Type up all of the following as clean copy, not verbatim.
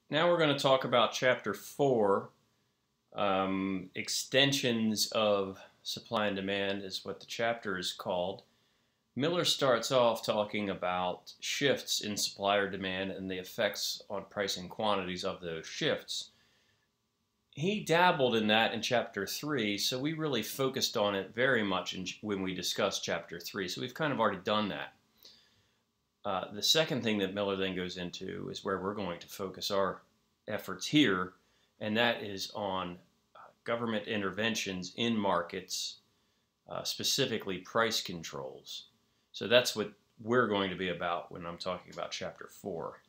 Now we're going to talk about Chapter 4. Extensions of supply and demand is what the chapter is called. Miller starts off talking about shifts in supply or demand and the effects on price and quantities of those shifts. He dabbled in that in Chapter 3, so we really focused on it very much when we discussed Chapter 3, so we've kind of already done that. The second thing that Miller then goes into is where we're going to focus our efforts here, and that is on government interventions in markets, specifically price controls. So that's what we're going to be about when I'm talking about Chapter 4.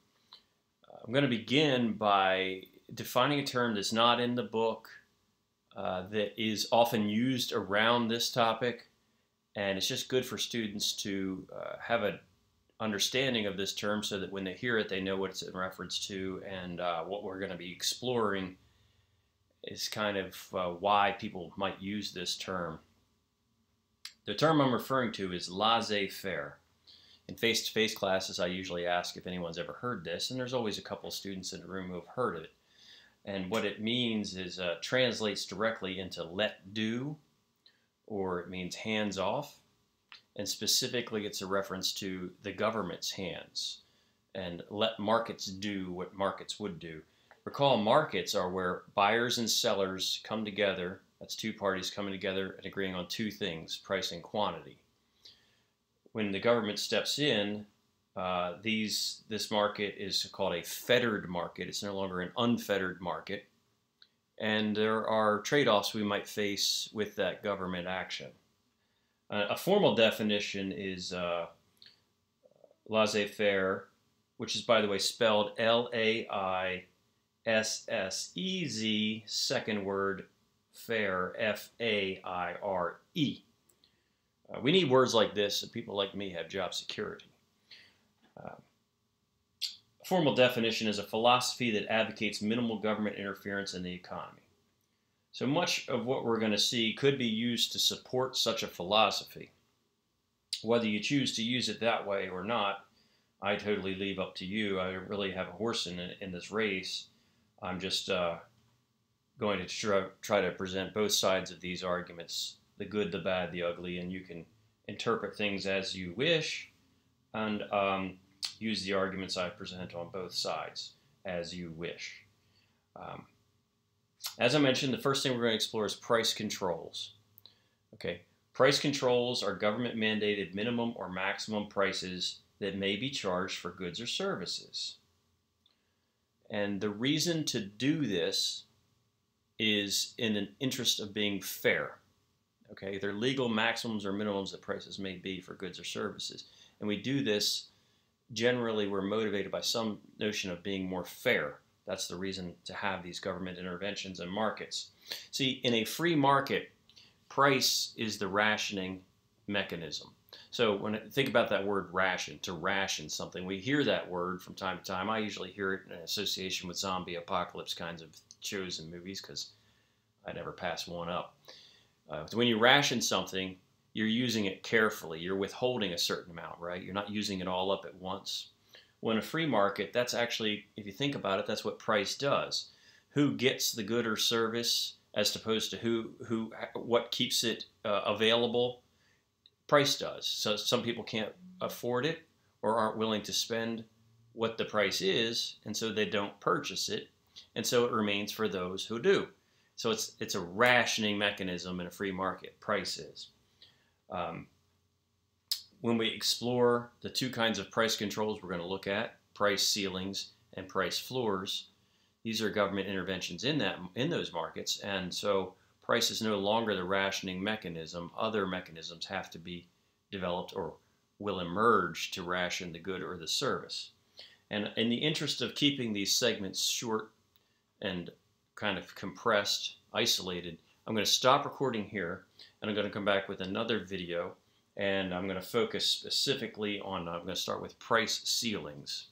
I'm going to begin by defining a term that's not in the book, that is often used around this topic, and it's just good for students to have an understanding of this term so that when they hear it, they know what it's in reference to, and what we're going to be exploring is kind of why people might use this term. The term I'm referring to is laissez faire. In face-to-face classes, I usually ask if anyone's ever heard this, and there's always a couple of students in the room who have heard of it. And what it means is translates directly into let do, or it means hands off. And specifically, it's a reference to the government's hands, and let markets do what markets would do. Recall, markets are where buyers and sellers come together. That's two parties coming together and agreeing on two things, price and quantity. When the government steps in, this market is called a fettered market. It's no longer an unfettered market. And there are trade-offs we might face with that government action. A formal definition is laissez faire, which is, by the way, spelled L-A-I-S-S-E-Z, second word, fair, F-A-I-R-E. We need words like this so people like me have job security. A formal definition is a philosophy that advocates minimal government interference in the economy. So much of what we're going to see could be used to support such a philosophy. Whether you choose to use it that way or not, I totally leave up to you. I don't really have a horse in this race. I'm just going to try to present both sides of these arguments, the good, the bad, the ugly, and you can interpret things as you wish and use the arguments I present on both sides as you wish. As I mentioned, the first thing we're going to explore is price controls. Okay, price controls are government-mandated minimum or maximum prices that may be charged for goods or services. And the reason to do this is in an interest of being fair. Okay, they're legal maximums or minimums that prices may be for goods or services. And we do this, generally we're motivated by some notion of being more fair. That's the reason to have these government interventions in markets. See, in a free market, price is the rationing mechanism. So when I think about that word ration, to ration something, we hear that word from time to time. I usually hear it in association with zombie apocalypse kinds of shows and movies because I never pass one up. When you ration something, you're using it carefully. You're withholding a certain amount, right? You're not using it all up at once. Well, in a free market, that's actually, if you think about it, that's what price does. Who gets the good or service as opposed to what keeps it available? Price does. So some people can't afford it or aren't willing to spend what the price is, and so they don't purchase it, and so it remains for those who do. So it's a rationing mechanism in a free market. Price is. When we explore the two kinds of price controls we're going to look at, price ceilings and price floors, these are government interventions in those markets, and so price is no longer the rationing mechanism. Other mechanisms have to be developed or will emerge to ration the good or the service. And in the interest of keeping these segments short and kind of compressed, isolated, I'm going to stop recording here, and I'm going to come back with another video, and I'm going to focus specifically on, I'm going to start with price ceilings.